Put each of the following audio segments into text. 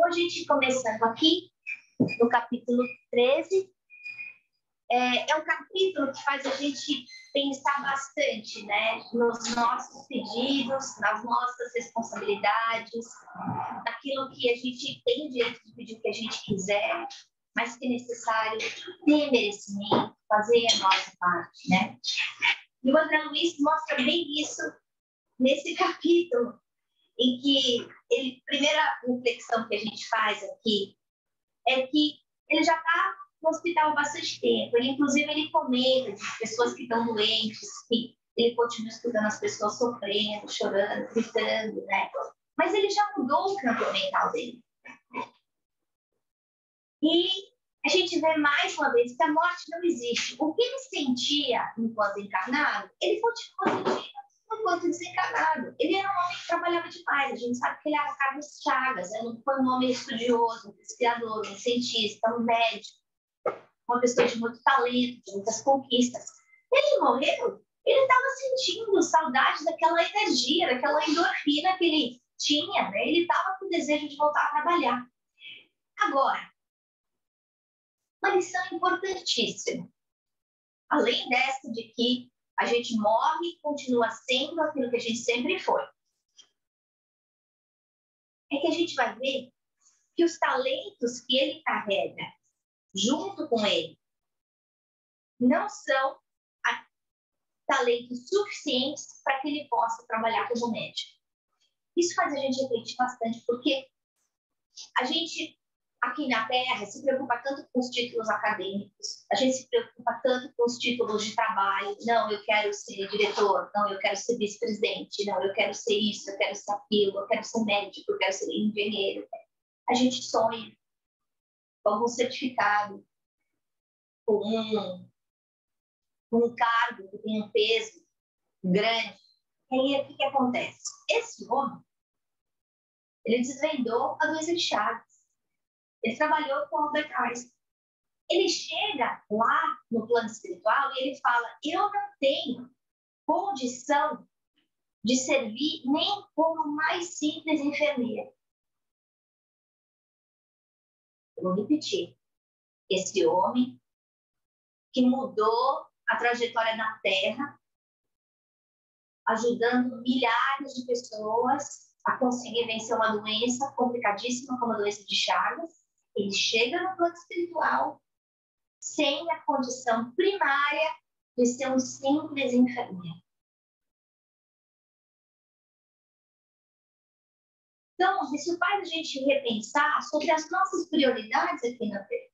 a gente começando aqui, no capítulo 13, é um capítulo que faz a gente pensar bastante, né, nos nossos pedidos, nas nossas responsabilidades, naquilo que a gente tem direito de pedir o que a gente quiser, mas que é necessário ter merecimento, fazer a nossa parte, né? E o André Luiz mostra bem isso nesse capítulo, em que a primeira reflexão que a gente faz aqui é que ele já está no hospital há bastante tempo. Ele comenta de pessoas que estão doentes, que ele continua escutando as pessoas sofrendo, chorando, gritando, né? Mas ele já mudou o campo mental dele. E a gente vê mais uma vez que a morte não existe. O que ele sentia enquanto encarnado, ele continua sentindo enquanto desencarnado. Ele era um homem que trabalhava demais. A gente sabe que ele era Carlos Chagas, não foi um homem estudioso, um pesquisador, um cientista, um médico, uma pessoa de muito talento, de muitas conquistas. Ele morreu, ele estava sentindo saudade daquela energia, daquela endorfina que ele tinha, né? Ele estava com o desejo de voltar a trabalhar. Agora, uma lição importantíssima. Além dessa de que a gente morre e continua sendo aquilo que a gente sempre foi. É que a gente vai ver que os talentos que ele carrega junto com ele não são talentos suficientes para que ele possa trabalhar como médico. Isso faz a gente refletir bastante, porque a gente aqui na Terra se preocupa tanto com os títulos acadêmicos, a gente se preocupa tanto com os títulos de trabalho. Não, eu quero ser diretor, não, eu quero ser vice-presidente, não, eu quero ser isso, eu quero ser aquilo, eu quero ser médico, eu quero ser engenheiro. A gente sonha com algum certificado, com um cargo que tem um peso grande. E aí, o que acontece? Esse homem, ele desvendou a doença de Chagas. Ele trabalhou com Albert Einstein. Ele chega lá no plano espiritual e ele fala: eu não tenho condição de servir nem como mais simples enfermeira. Eu vou repetir. Esse homem que mudou a trajetória na Terra, ajudando milhares de pessoas a conseguir vencer uma doença complicadíssima como a doença de Chagas, ele chega no plano espiritual sem a condição primária de ser um simples enfermeiro. Então, isso faz a gente repensar sobre as nossas prioridades aqui na Terra.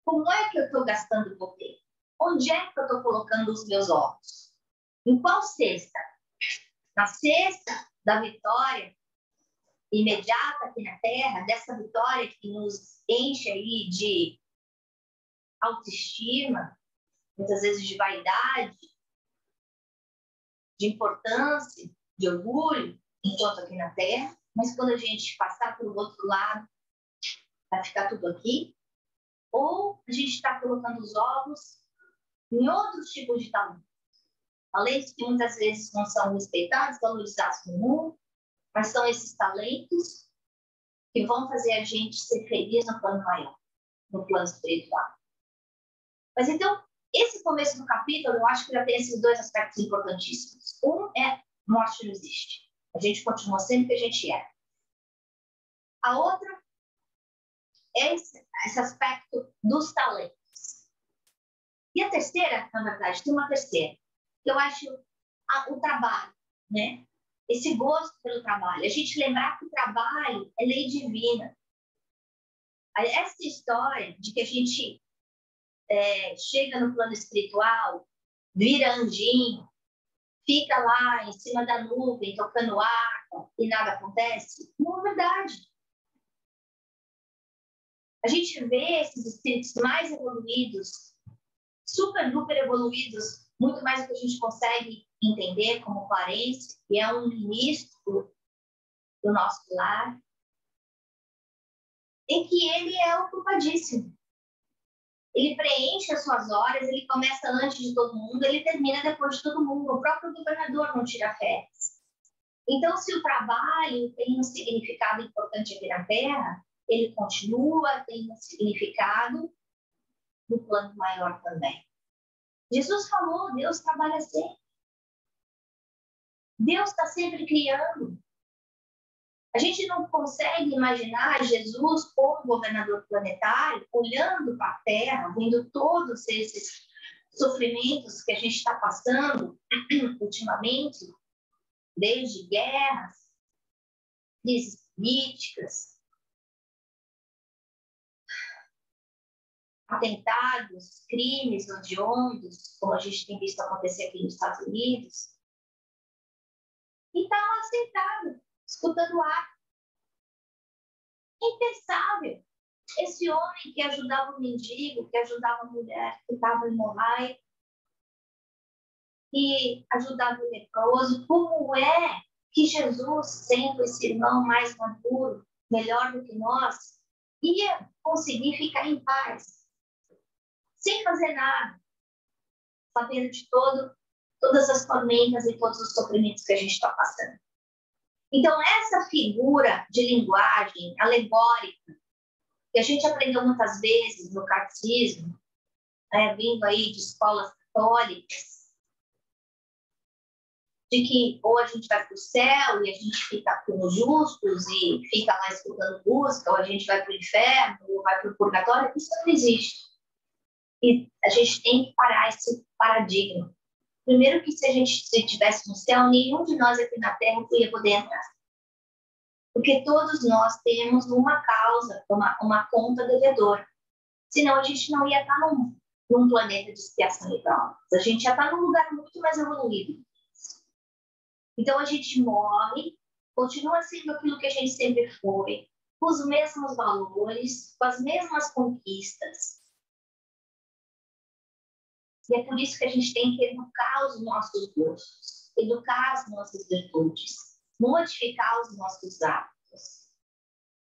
Como é que eu estou gastando o poder? Onde é que eu estou colocando os meus ovos? Em qual cesta? Na cesta da vitória imediata aqui na Terra, dessa vitória que nos enche aí de autoestima, muitas vezes de vaidade, de importância, de orgulho, enquanto aqui na Terra, mas quando a gente passar para o outro lado, vai ficar tudo aqui? Ou a gente está colocando os ovos em outros tipos de talentos? Talentos que muitas vezes não são respeitados, valorizados no mundo, mas são esses talentos que vão fazer a gente ser feliz no plano maior, no plano espiritual. Mas então, esse começo do capítulo, eu acho que já tem esses dois aspectos importantíssimos. Um é: morte não existe. A gente continua sendo o que a gente é. A outra é esse aspecto dos talentos. E a terceira, na verdade, tem uma terceira, que eu acho o trabalho, né? Esse gosto pelo trabalho. A gente lembrar que o trabalho é lei divina. Essa história de que a gente chega no plano espiritual, vira anjinho, fica lá em cima da nuvem, tocando harpa e nada acontece, não é verdade. A gente vê esses espíritos mais evoluídos, super, duper evoluídos, muito mais do que a gente consegue entender, como Clarence, que é um ministro do nosso lar, em que ele é ocupadíssimo. Ele preenche as suas horas, ele começa antes de todo mundo, ele termina depois de todo mundo. O próprio governador não tira férias. Então, se o trabalho tem um significado importante aqui na Terra, ele continua tendo significado no plano maior também. Jesus falou, Deus trabalha sempre. Deus está sempre criando. A gente não consegue imaginar Jesus como governador planetário, olhando para a Terra, vendo todos esses sofrimentos que a gente está passando ultimamente, desde guerras, crises políticas, atentados, crimes hediondos, como a gente tem visto acontecer aqui nos Estados Unidos. E está lá sentado, escutando ar. Impensável. Esse homem que ajudava o mendigo, que ajudava a mulher que estava em Moai, que ajudava o leproso, como é que Jesus, sendo esse irmão mais maduro, melhor do que nós, ia conseguir ficar em paz, sem fazer nada, sabendo de todas as tormentas e todos os sofrimentos que a gente está passando. Então, essa figura de linguagem alegórica, que a gente aprendeu muitas vezes no catecismo, vindo aí de escolas católicas, de que ou a gente vai para o céu e a gente fica com os justos e fica lá escutando música, ou a gente vai para o inferno, ou vai para o purgatório, isso não existe. E a gente tem que parar esse paradigma. Primeiro que se a gente estivesse no céu, nenhum de nós aqui na Terra ia poder entrar. Porque todos nós temos uma causa, uma conta devedora. Senão a gente não ia estar num planeta de expiação e provas. A gente já está num lugar muito mais evoluído. Então a gente morre, continua sendo aquilo que a gente sempre foi, com os mesmos valores, com as mesmas conquistas. E é por isso que a gente tem que educar os nossos gostos, educar as nossas virtudes, modificar os nossos hábitos,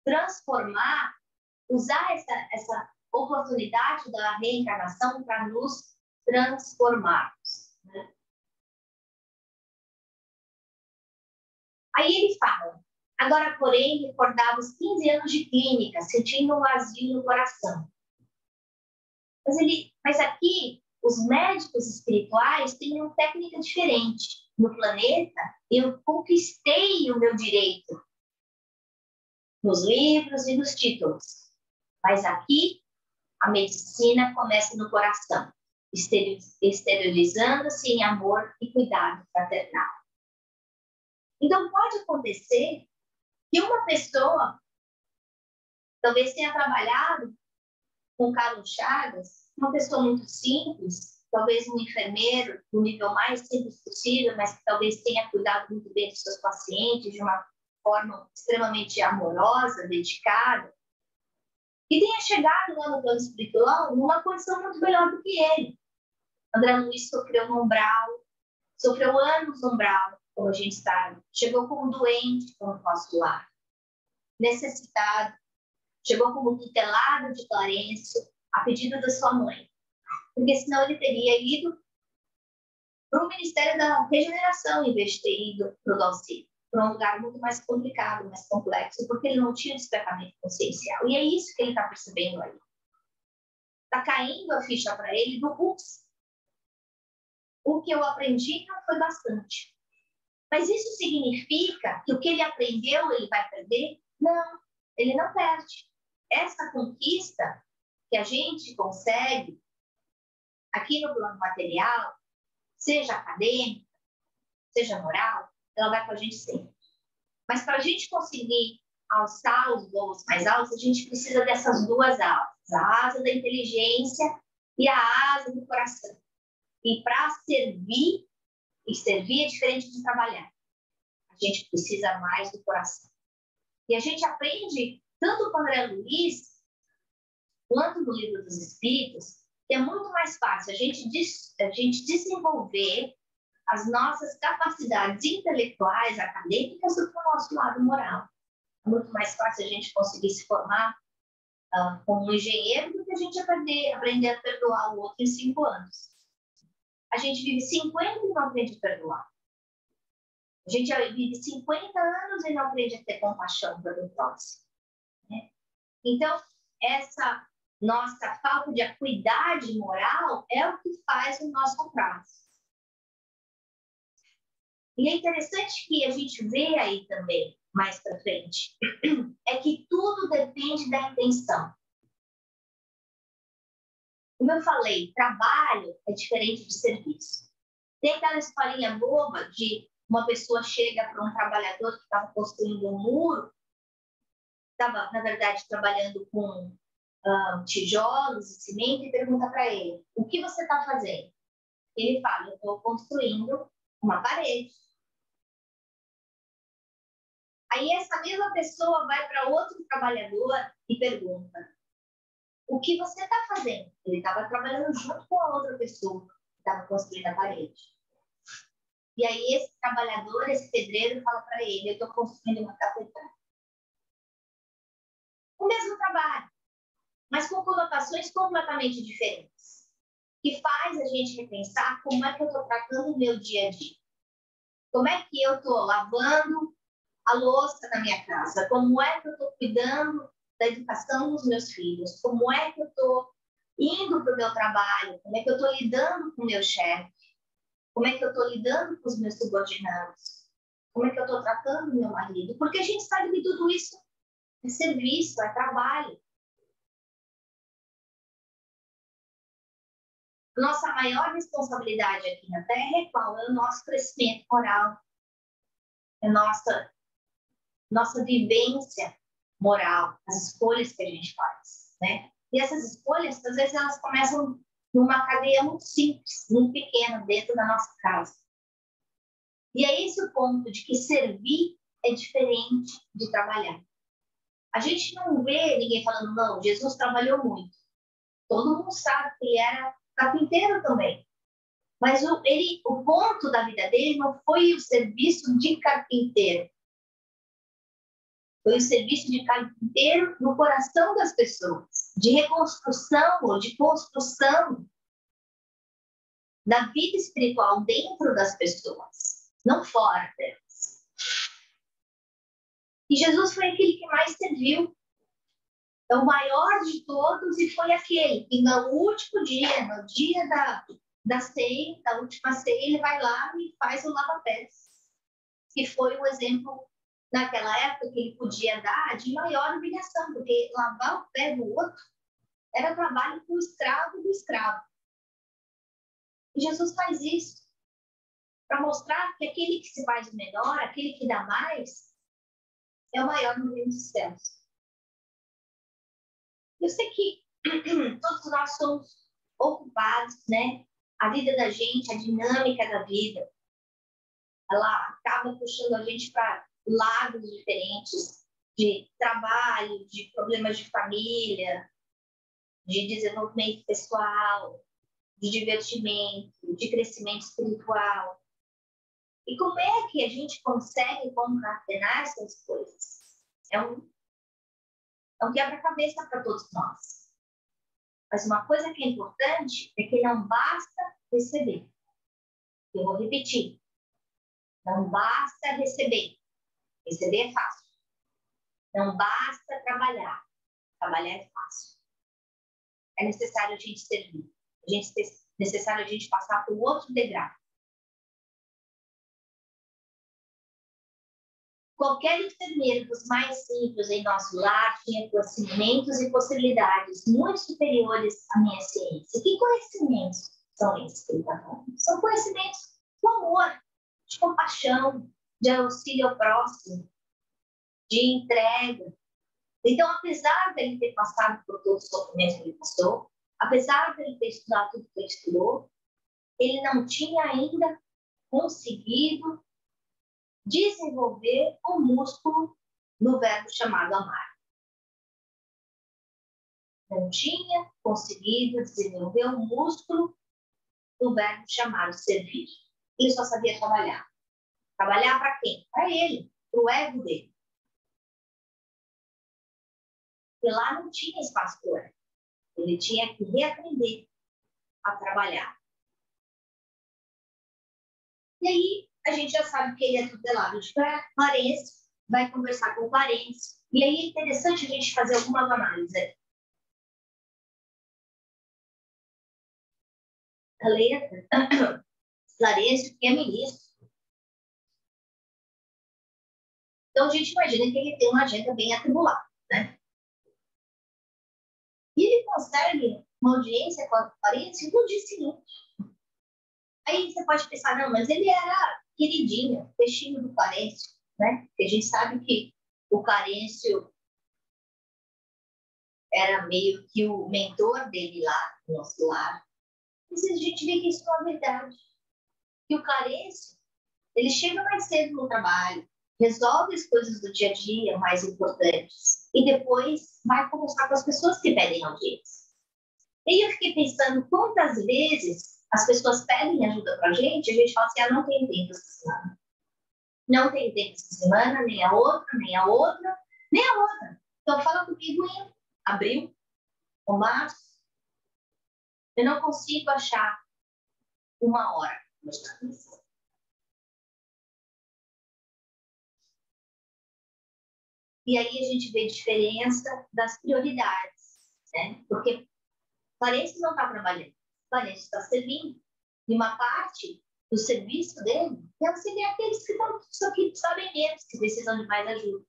transformar, usar essa oportunidade da reencarnação para nos transformarmos. Né? Aí ele fala, agora, porém, recordava os 15 anos de clínica, sentindo um vazio no coração. Mas aqui, os médicos espirituais têm uma técnica diferente. No planeta, eu conquistei o meu direito nos livros e nos títulos. Mas aqui, a medicina começa no coração, exteriorizando-se em amor e cuidado fraternal. Então, pode acontecer que uma pessoa talvez tenha trabalhado com Carlos Chagas, uma pessoa muito simples, talvez um enfermeiro do nível mais simples possível, mas que talvez tenha cuidado muito bem dos seus pacientes de uma forma extremamente amorosa, dedicada, e tenha chegado lá no plano espiritual numa condição muito melhor do que ele. André Luiz sofreu no umbral, sofreu anos no umbral, como a gente sabe, chegou como doente no nosso lar, necessitado, chegou como tutelado de Clarencio, a pedido da sua mãe, porque senão ele teria ido para o Ministério da Regeneração, em vez de ter ido para o Dalcídio, para um lugar muito mais complicado, mais complexo, porque ele não tinha despertamento consciencial. E é isso que ele está percebendo aí. Está caindo a ficha para ele do ups. O que eu aprendi não foi bastante. Mas isso significa que o que ele aprendeu ele vai perder? Não, ele não perde. Essa conquista que a gente consegue aqui no plano material, seja acadêmica, seja moral, ela vai com a gente sempre. Mas para a gente conseguir alçar os voos mais altos, a gente precisa dessas duas asas, a asa da inteligência e a asa do coração. E para servir, e servir é diferente de trabalhar, a gente precisa mais do coração. E a gente aprende, tanto com André Luiz, quanto no Livro dos Espíritos, que é muito mais fácil a gente desenvolver as nossas capacidades intelectuais, acadêmicas, do que o nosso lado moral. É muito mais fácil a gente conseguir se formar como um engenheiro do que a gente aprender a perdoar o outro em 5 anos. A gente vive 50 e não aprende a perdoar. A gente vive 50 anos e não aprende a ter compaixão pelo próximo. Né? Então, essa nossa falta de acuidade moral é o que faz o nosso atraso. E é interessante que a gente vê aí também, mais para frente, é que tudo depende da intenção. Como eu falei, trabalho é diferente de serviço. Tem aquela historinha boba de uma pessoa chega para um trabalhador que estava construindo um muro, estava, na verdade, trabalhando com tijolos e cimento, e pergunta para ele, o que você está fazendo? Ele fala, eu estou construindo uma parede. Aí essa mesma pessoa vai para outro trabalhador e pergunta, o que você está fazendo? Ele estava trabalhando junto com a outra pessoa que estava construindo a parede. E aí esse trabalhador, esse pedreiro, fala para ele, eu estou construindo uma catedral. O mesmo trabalho, mas com conotações completamente diferentes, que faz a gente repensar como é que eu estou tratando o meu dia a dia. Como é que eu estou lavando a louça na minha casa? Como é que eu estou cuidando da educação dos meus filhos? Como é que eu estou indo para o meu trabalho? Como é que eu estou lidando com o meu chefe? Como é que eu estou lidando com os meus subordinados? Como é que eu estou tratando o meu marido? Porque a gente sabe que tudo isso é serviço, é trabalho. Nossa maior responsabilidade aqui na Terra é qual? É o nosso crescimento moral. É nossa vivência moral, as escolhas que a gente faz, né? E essas escolhas, às vezes, elas começam numa cadeia muito simples, muito pequena, dentro da nossa casa. E é esse o ponto de que servir é diferente de trabalhar. A gente não vê ninguém falando, não, Jesus trabalhou muito. Todo mundo sabe que ele era carpinteiro também. Mas o ponto da vida dele não foi o serviço de carpinteiro. Foi o serviço de carpinteiro no coração das pessoas, de reconstrução ou de construção da vida espiritual dentro das pessoas, não fora delas. E Jesus foi aquele que mais serviu. É o maior de todos e foi aquele que no último dia, no dia da ceia, da última ceia, ele vai lá e faz o lava-pés, que foi um exemplo naquela época que ele podia dar de maior humilhação, porque lavar o pé do outro era trabalho com o escravo do escravo. E Jesus faz isso para mostrar que aquele que se faz o menor, aquele que dá mais, é o maior no reino dos céus. Eu sei que todos nós somos ocupados, né? A vida da gente, a dinâmica da vida, ela acaba puxando a gente para lados diferentes de trabalho, de problemas de família, de desenvolvimento pessoal, de divertimento, de crescimento espiritual. E como é que a gente consegue concatenar essas coisas? É um quebra-cabeça para todos nós. Mas uma coisa que é importante é que não basta receber. Eu vou repetir. Não basta receber. Receber é fácil. Não basta trabalhar. Trabalhar é fácil. É necessário a gente servir. É necessário a gente passar por outro degrau. Qualquer enfermeiro dos mais simples em nosso lar tinha conhecimentos e possibilidades muito superiores à minha ciência. Que conhecimentos são esses que ele está falando? São conhecimentos do amor, de compaixão, de auxílio ao próximo, de entrega. Então, apesar dele ter passado por todo o sofrimento que ele passou, apesar dele ter estudado tudo que ele estudou, ele não tinha ainda conseguido desenvolver o músculo no verbo chamado amar. Não tinha conseguido desenvolver o músculo no verbo chamado servir. Ele só sabia trabalhar. Trabalhar para quem? Para ele, para o ego dele. E lá não tinha espaço para o ego. Ele tinha que reaprender a trabalhar. E aí, a gente já sabe que ele é tutelado de parentes, vai conversar com o parente. E aí é interessante a gente fazer algumas análises. A letra, Clarencio, que é ministro. Então, a gente imagina que ele tem uma agenda bem atribulada, né? E ele consegue uma audiência com a Clarencio no dia seguinte. Aí você pode pensar, não, mas ele era queridinho, peixinho do Clarencio, né? Porque a gente sabe que o Clarencio era meio que o mentor dele lá no nosso lar. Mas a gente vê que isso não é verdade. Que o Clarencio, ele chega mais cedo no trabalho, resolve as coisas do dia a dia mais importantes e depois vai conversar com as pessoas que pedem audiência. E aí eu fiquei pensando quantas vezes as pessoas pedem ajuda para a gente fala assim, não tem tempo essa semana. Não tem tempo essa semana, nem a outra, nem a outra, nem a outra. Então fala comigo em abril ou março. Eu não consigo achar uma hora. E aí a gente vê a diferença das prioridades, né? Porque parece que não está trabalhando, parece que está servindo. E uma parte do serviço dele é auxiliar aqueles que estão aqui, sabem menos, que precisam de mais ajuda.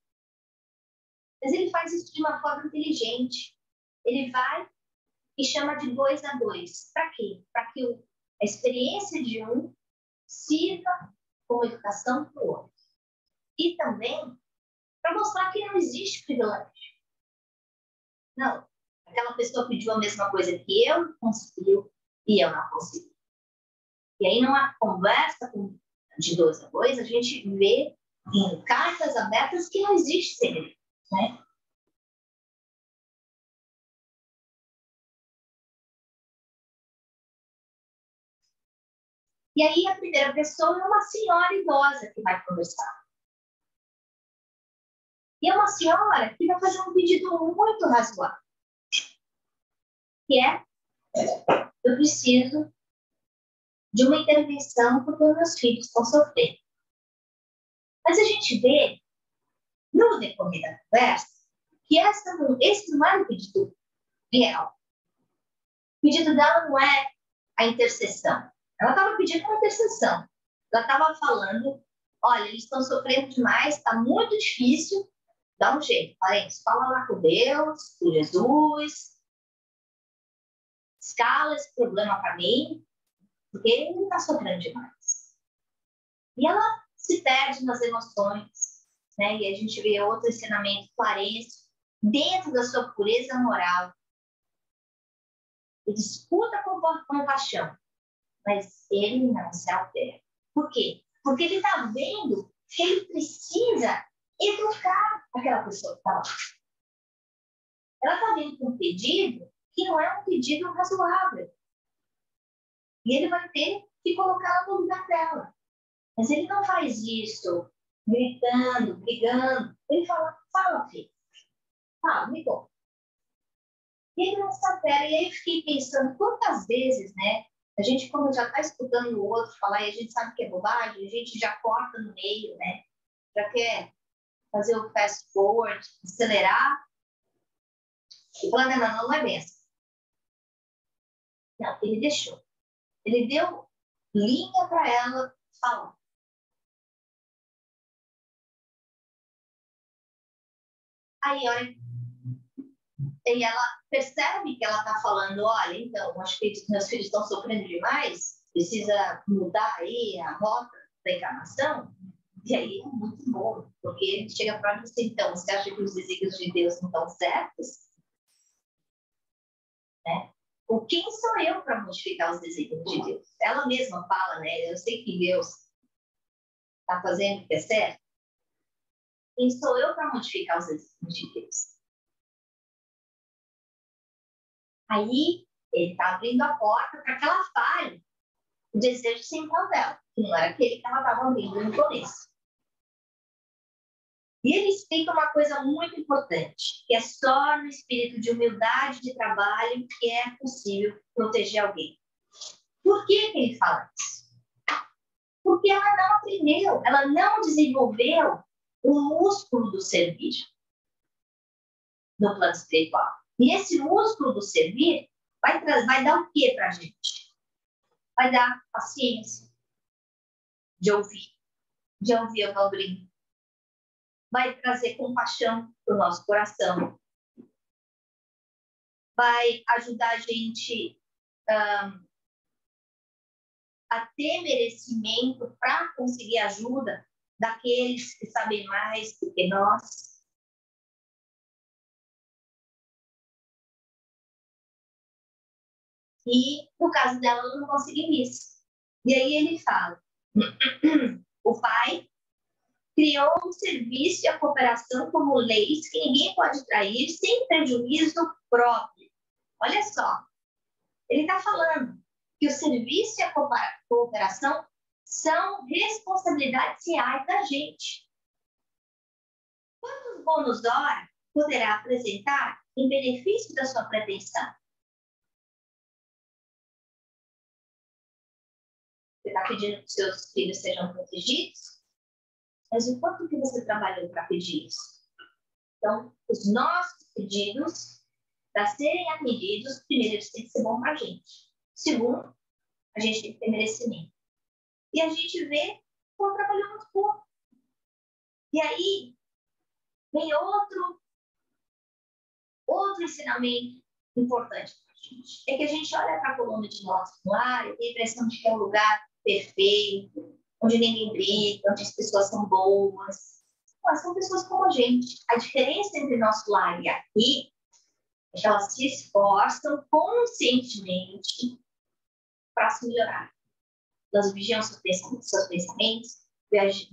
Mas ele faz isso de uma forma inteligente. Ele vai e chama de 2 a 2. Para quê? Para que a experiência de um sirva como educação para o outro. E também para mostrar que não existe privilégio. Não. Aquela pessoa pediu a mesma coisa que eu, conseguiu, e eu não consegui. E aí, numa conversa de 2 a 2, a gente vê em cartas abertas que não existe segredo, né? E aí, a primeira pessoa é uma senhora idosa que vai conversar. E é uma senhora que vai fazer um pedido muito razoável, que é, eu preciso de uma intervenção porque os meus filhos estão sofrendo. Mas a gente vê, no decorrer da conversa, que esse não é um pedido real. O pedido dela não é a intercessão. Ela estava pedindo uma intercessão. Ela estava falando, olha, eles estão sofrendo demais, está muito difícil, dá um jeito. Parentes, fala lá com Deus, com Jesus, escala esse problema para mim, porque ele está sofrendo demais. E ela se perde nas emoções, né? E a gente vê outro ensinamento, Clarencio, dentro da sua pureza moral. Ele escuta com compaixão, mas ele não se altera. Por quê? Porque ele está vendo que ele precisa educar aquela pessoa que está lá. Ela está vendo um pedido que não é um pedido razoável. E ele vai ter que colocá-la no lugar dela. Mas ele não faz isso gritando, brigando. Ele fala, filho. Fala, me conta. E ele não se altera. E aí eu fiquei pensando quantas vezes, né? A gente, quando já está escutando o outro falar e a gente sabe que é bobagem, a gente já corta no meio, né? Já quer fazer o fast forward, acelerar. E falar, não é bem assim. Não, ele deixou. Ele deu linha para ela falar. Aí, olha, e ela percebe que ela está falando, olha, então, acho que meus filhos estão sofrendo demais, precisa mudar aí a rota da encarnação. E aí é muito bom, porque ele chega para mim assim, então, você acha que os desígnios de Deus não estão certos? Né? O quem sou eu para modificar os desígnios de Deus? Ela mesma fala, né? Eu sei que Deus está fazendo o que é certo. Quem sou eu para modificar os desígnios de Deus? Aí ele está abrindo a porta para que ela fale o desejo central dela, que não era aquele que ela estava abrindo no começo. E ele explica uma coisa muito importante, que é só no espírito de humildade de trabalho que é possível proteger alguém. Por que ele fala isso? Porque ela não aprendeu, ela não desenvolveu um músculo do servir no plano espiritual. E esse músculo do servir vai dar o quê para a gente? Vai dar paciência de ouvir o Valgrim. Vai trazer compaixão para o nosso coração. Vai ajudar a gente a ter merecimento para conseguir ajuda daqueles que sabem mais do que nós. E, no caso dela, ela não conseguiu isso. E aí ele fala, o pai criou um serviço e a cooperação como leis que ninguém pode trair sem prejuízo próprio. Olha só, ele está falando que o serviço e a cooperação são responsabilidades reais da gente. Quantos bônus hora poderá apresentar em benefício da sua pretensão? Você está pedindo que seus filhos sejam protegidos? Mas o quanto que você trabalhou para pedir isso? Então, os nossos pedidos, para serem atendidos, primeiro, eles têm que ser bons para a gente. Segundo, a gente tem que ter merecimento. E a gente vê como trabalhamos pouco. E aí, vem outro ensinamento importante para a gente. É que a gente olha para a coluna de nosso lar e tem a impressão de que é um lugar perfeito, onde ninguém briga, onde as pessoas são boas. Mas são pessoas como a gente. A diferença entre nosso lar e aqui é que elas se esforçam conscientemente para se melhorar. Elas vigiam seus pensamentos,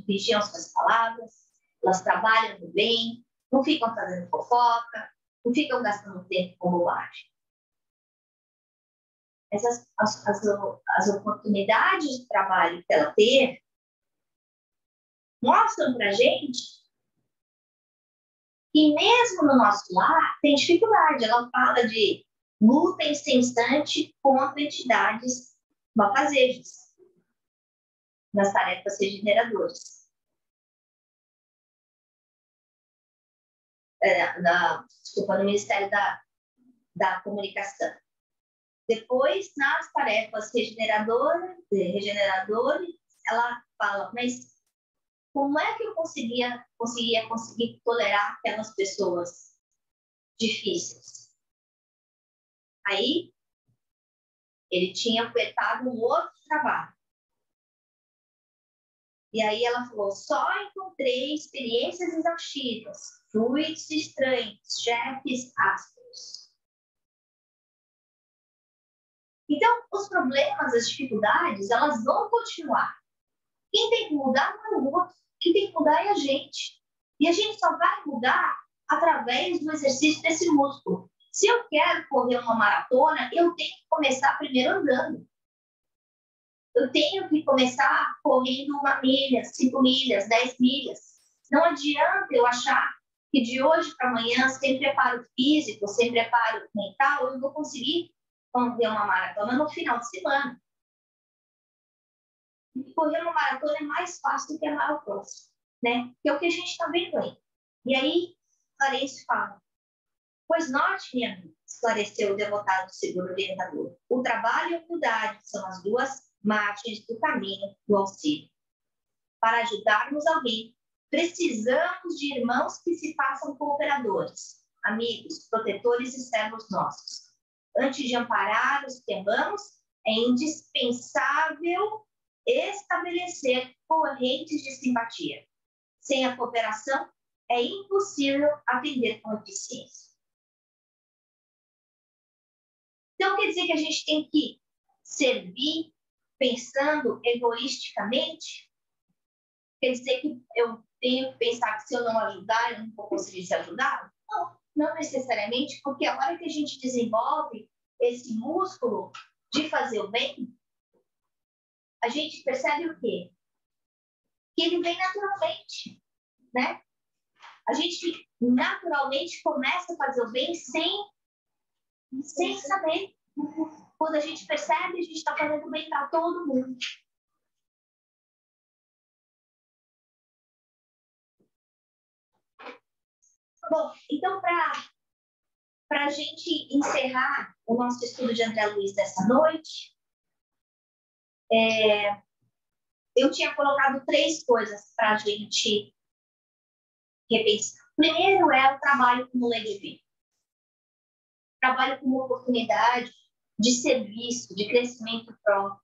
vigiam suas palavras, elas trabalham no bem, não ficam fazendo fofoca, não ficam gastando tempo com bobagem. As oportunidades de trabalho que ela teve mostram para a gente que mesmo no nosso lar tem dificuldade. Ela fala de luta incessante contra entidades malfazejas nas tarefas regeneradoras. No Ministério da Comunicação. Depois, nas tarefas regeneradoras, ela fala, mas como é que eu conseguia tolerar aquelas pessoas difíceis? Aí, ele tinha ofertado um outro trabalho. E aí ela falou, só encontrei experiências exaustivas, fluidos estranhos, chefes ásperos. Então, os problemas, as dificuldades, elas vão continuar. Quem tem que mudar não é o outro. Quem tem que mudar é a gente. E a gente só vai mudar através do exercício desse músculo. Se eu quero correr uma maratona, eu tenho que começar primeiro andando. Eu tenho que começar correndo 1 milha, 5 milhas, 10 milhas. Não adianta eu achar que de hoje para amanhã, sem preparo físico, sem preparo mental, eu vou conseguir correr uma maratona no final de semana. Correr uma maratona é mais fácil do que a maratona, né? Que é o que a gente está vendo aí. E aí, Clarence fala, pois note, minha amiga, esclareceu o devotado seguro orientador, o trabalho e a humildade são as duas margens do caminho do auxílio. Para ajudarmos alguém, precisamos de irmãos que se façam cooperadores, amigos, protetores e servos nossos. Antes de amparar os que amamos, é indispensável estabelecer correntes de simpatia. Sem a cooperação, é impossível atender com eficiência. Então, quer dizer que a gente tem que servir pensando egoisticamente? Quer dizer que eu tenho que pensar que se eu não ajudar, eu não vou conseguir ser ajudado? Não, não necessariamente, porque a hora que a gente desenvolve esse músculo de fazer o bem, a gente percebe o quê? Que ele vem naturalmente, né? A gente naturalmente começa a fazer o bem sem saber. Quando a gente percebe, a gente está fazendo bem para todo mundo. Bom, então, para a gente encerrar o nosso estudo de André Luiz dessa noite, eu tinha colocado 3 coisas para a gente repensar. Primeiro é o trabalho como lei divina. Trabalho como oportunidade de serviço, de crescimento próprio,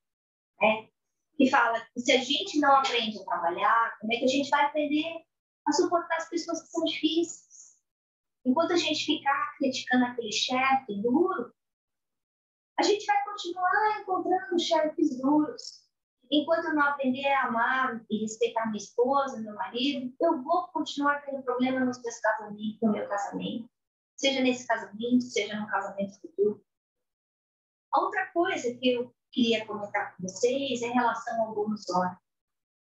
né? Que fala que se a gente não aprende a trabalhar, como é que a gente vai aprender a suportar as pessoas que são difíceis? Enquanto a gente ficar criticando aquele chefe duro, a gente vai continuar encontrando chefes duros. Enquanto eu não aprender a amar e respeitar minha esposa, meu marido, eu vou continuar tendo problema nos meus casamentos, no meu casamento. Seja nesse casamento, seja no casamento futuro. A outra coisa que eu queria comentar com vocês é em relação ao bônus hora.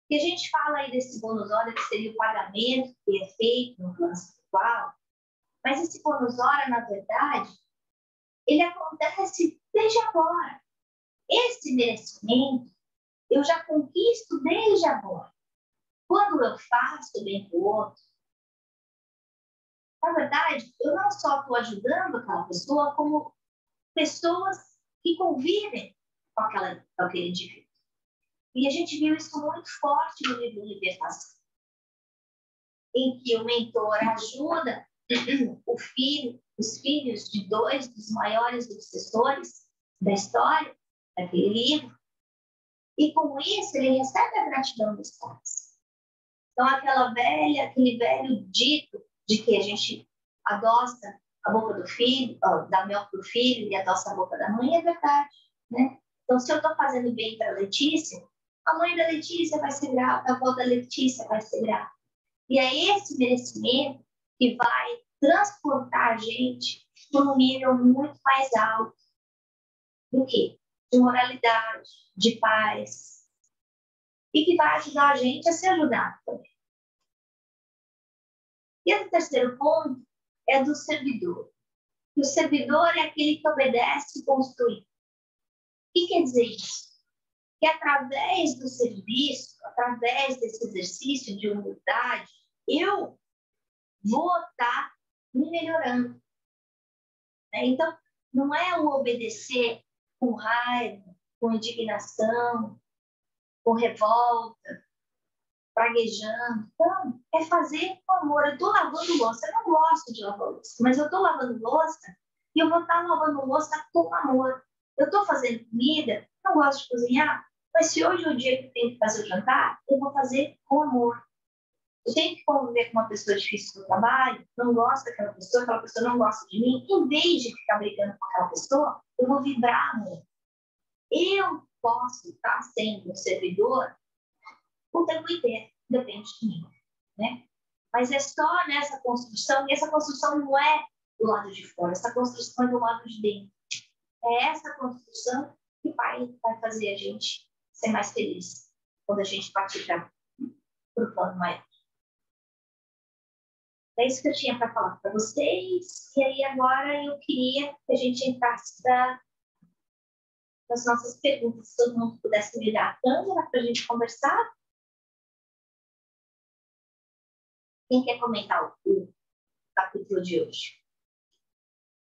Que a gente fala aí desse bônus hora, que seria o pagamento que é feito no plano espiritual, mas esse bônus hora, na verdade, ele acontece desde agora. Esse merecimento eu já conquisto desde agora. Quando eu faço bem para o outro, na verdade, eu não só estou ajudando aquela pessoa, como pessoas que convivem com aquele indivíduo. E a gente viu isso muito forte no livro Libertação, em que o mentor ajuda os filhos de 2 dos maiores obsessores da história, daquele livro, e com isso ele recebe a gratidão dos pais. Então, aquele velho dito de que a gente adoça a boca do filho, dá mel para o filho e adoça a boca da mãe, é verdade, né? Então, se eu estou fazendo bem para a Letícia, a mãe da Letícia vai ser grata, a avó da Letícia vai ser grata. E é esse merecimento que vai transportar a gente para um nível muito mais alto do que de moralidade, de paz, e que vai ajudar a gente a se ajudar também. E o terceiro ponto é do servidor. O servidor é aquele que obedece e construi. O que quer dizer isso? Que através do serviço, através desse exercício de humildade, eu vou estar me melhorando. Então, não é o obedecer com raiva, com indignação, com revolta, praguejando. Não, é fazer com amor. Eu estou lavando louça, eu não gosto de lavar louça, mas eu estou lavando louça e eu vou estar lavando louça com amor. Eu estou fazendo comida, não gosto de cozinhar, mas se hoje é o dia que eu tenho que fazer o jantar, eu vou fazer com amor. Eu tenho que conviver com uma pessoa difícil no trabalho, não gosta daquela pessoa, aquela pessoa não gosta de mim, em vez de ficar brigando com aquela pessoa, eu vou vibrar amor. Eu posso estar sendo um servidor o tempo inteiro, depende de mim, né? Mas é só nessa construção, e essa construção não é do lado de fora, essa construção é do lado de dentro. É essa construção que vai fazer a gente ser mais feliz quando a gente partir para o plano maior. É isso que eu tinha para falar para vocês. E aí agora eu queria que a gente entrasse nas nossas perguntas, se todo mundo pudesse virar a câmera para a gente conversar. Quem quer comentar o capítulo de hoje?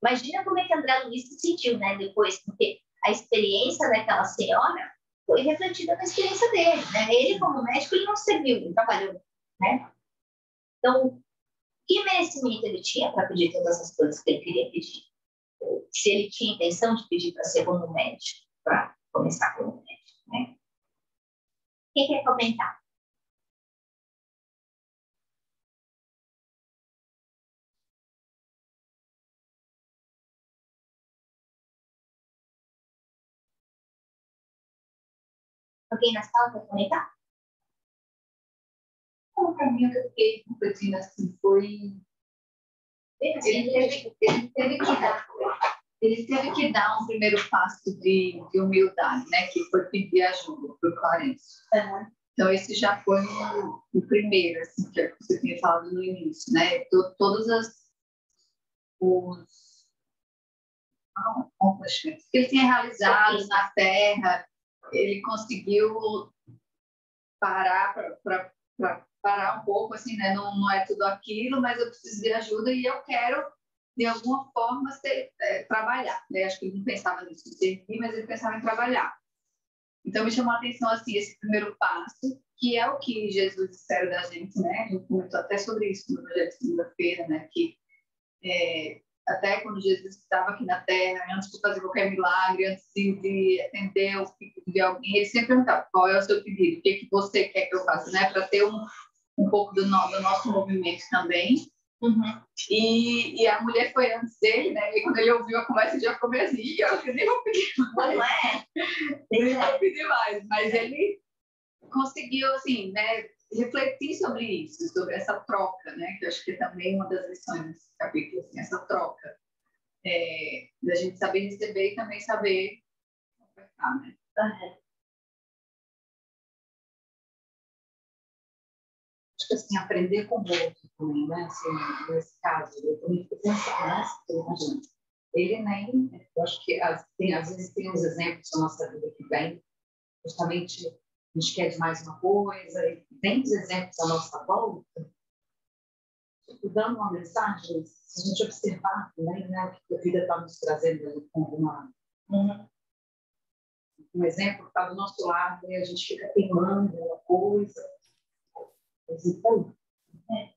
Imagina como é que André Luiz se sentiu, né? Depois, porque a experiência daquela senhora foi refletida na experiência dele, né? Ele, como médico, ele não serviu, ele trabalhou, né? Então, que merecimento ele tinha para pedir todas as coisas que ele queria pedir? Se ele tinha intenção de pedir para ser como médico, para começar como médico, né? Quem quer comentar? Alguém na sala quer comentar? O caminho que eu fiquei refletindo assim foi... Ele teve que dar um primeiro passo de humildade, né? Que foi pedir ajuda para o Clarencio. Uhum. Então, esse já foi o primeiro, assim, que você tinha falado no início, né? Todos os accomplishments que ele tinha realizado na Terra, ele conseguiu parar para parar um pouco, assim, né? Não é tudo aquilo, mas eu preciso de ajuda e eu quero, de alguma forma, trabalhar, né? Acho que ele não pensava nisso de servir, mas ele pensava em trabalhar. Então, me chamou a atenção, assim, esse primeiro passo, que é o que Jesus espera da gente, né? A gente comentou até sobre isso no projeto de segunda-feira, né? Que até quando Jesus estava aqui na Terra, antes de fazer qualquer milagre, antes de atender o pedido de alguém, ele sempre perguntava: qual é o seu pedido? O que você quer que eu faça, né? Para ter um pouco do nosso movimento também. Uhum. E a mulher foi antes dele, né? E quando ele ouviu a conversa, já ficou meio assim: eu nem vou pedir mais. Não é? Nem vou pedir mais. Mas ele conseguiu, assim, né? Refletir sobre isso, sobre essa troca, né? Que eu acho que é também uma das lições desse capítulo, assim, essa troca da gente saber receber e também saber ofertar, né? Uhum. Acho que assim, aprender com o outro também, né? Assim, nesse caso, eu também fico pensando, né? Imagina, ele nem, eu acho que às vezes tem uns exemplos da nossa vida que vem, justamente a gente quer de mais uma coisa, e tem os exemplos da nossa volta, tipo, dando uma mensagem, se a gente observar também, né, o que a vida está nos trazendo como um exemplo está do nosso lado e a gente fica teimando uma coisa. Então,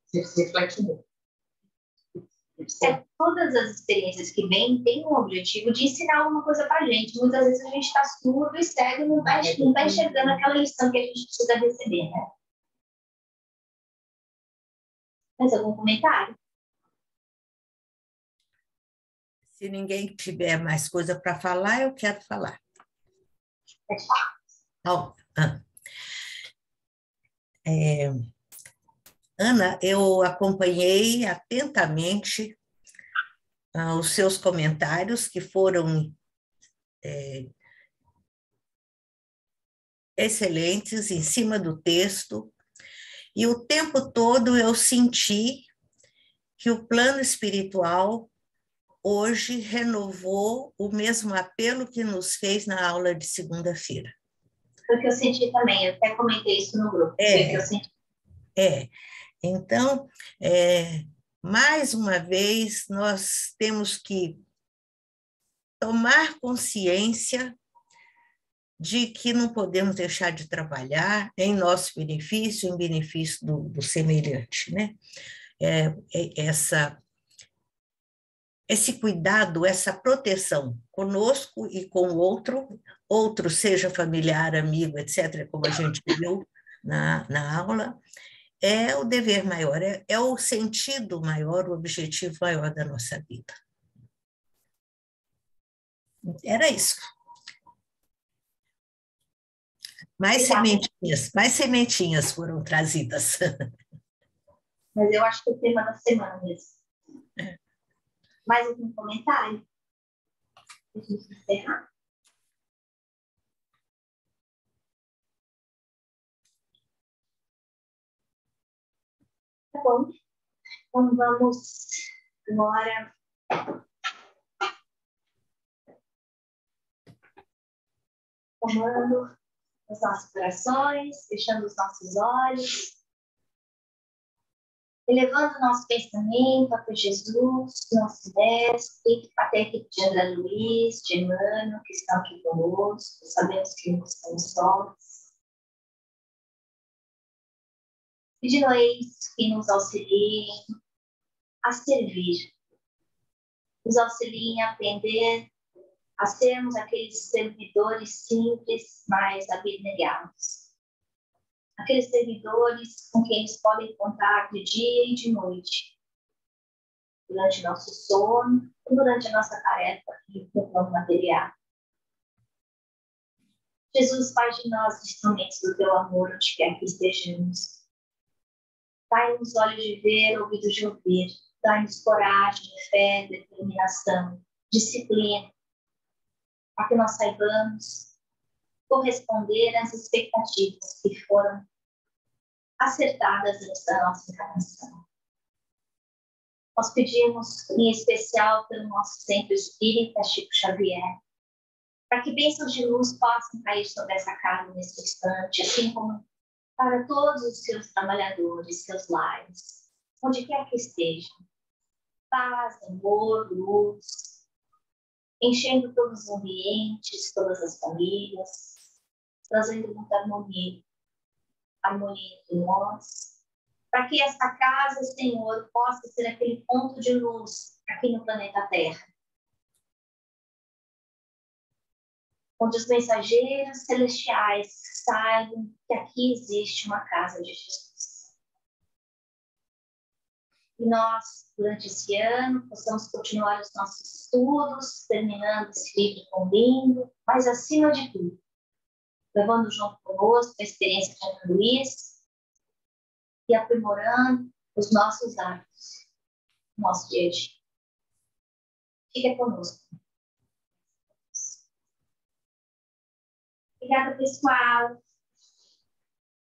se reflete muito. Todas as experiências que vêm têm o objetivo de ensinar alguma coisa para a gente. Muitas vezes a gente está surdo e cego e não está enxergando aquela lição que a gente precisa receber, né? Mais algum comentário? Se ninguém tiver mais coisa para falar, eu quero falar. Pode falar. Então, Ana, eu acompanhei atentamente os seus comentários, que foram excelentes em cima do texto, e o tempo todo eu senti que o plano espiritual hoje renovou o mesmo apelo que nos fez na aula de segunda-feira. Foi o que eu senti também, eu até comentei isso no grupo. Foi o que eu senti. Então, mais uma vez, nós temos que tomar consciência de que não podemos deixar de trabalhar em nosso benefício, em benefício do semelhante, né? Esse cuidado, essa proteção conosco e com o outro seja familiar, amigo, etc., como a gente viu na aula, é o dever maior, é o sentido maior, o objetivo maior da nossa vida. Era isso. Mais sementinhas foram trazidas. Mas eu acho que é o tema da semana mesmo. Mais algum comentário? Para a gente encerrar? Tá bom. Então vamos agora tomando os nossos corações, fechando os nossos olhos, elevando o nosso pensamento até Jesus, nosso mestre, até a equipe de André Luiz, de Emmanuel, que estão aqui conosco, sabemos que não estamos sós. Pedindo a eles que nos auxiliem a servir, nos auxiliem a aprender a sermos aqueles servidores simples, mas abnegados. Aqueles servidores com quem eles podem contar de dia e de noite, durante nosso sono e durante a nossa tarefa aqui no plano material. Jesus, faz de nós instrumentos do teu amor onde quer que estejamos. Dai-nos olhos de ver, ouvidos de ouvir. Dai-nos coragem, fé, determinação, disciplina, para que nós saibamos corresponder às expectativas que foram acertadas antes da nossa encarnação. Nós pedimos, em especial, pelo nosso centro espírita Chico Xavier, para que bênçãos de luz possam cair sobre essa casa nesse instante, assim como para todos os seus trabalhadores, seus lares, onde quer que estejam. Paz, amor, luz, enchendo todos os ambientes, todas as famílias, trazendo muita harmonia entre nós, para que esta casa, Senhor, possa ser aquele ponto de luz aqui no planeta Terra, onde os mensageiros celestiais saibam que aqui existe uma casa de Jesus. E nós, durante esse ano, possamos continuar os nossos estudos, terminando esse livro tão lindo, mas acima de tudo, levando junto conosco a experiência de Ana Luiz e aprimorando os nossos hábitos, no nosso dia a dia. Fica conosco. Obrigada, pessoal.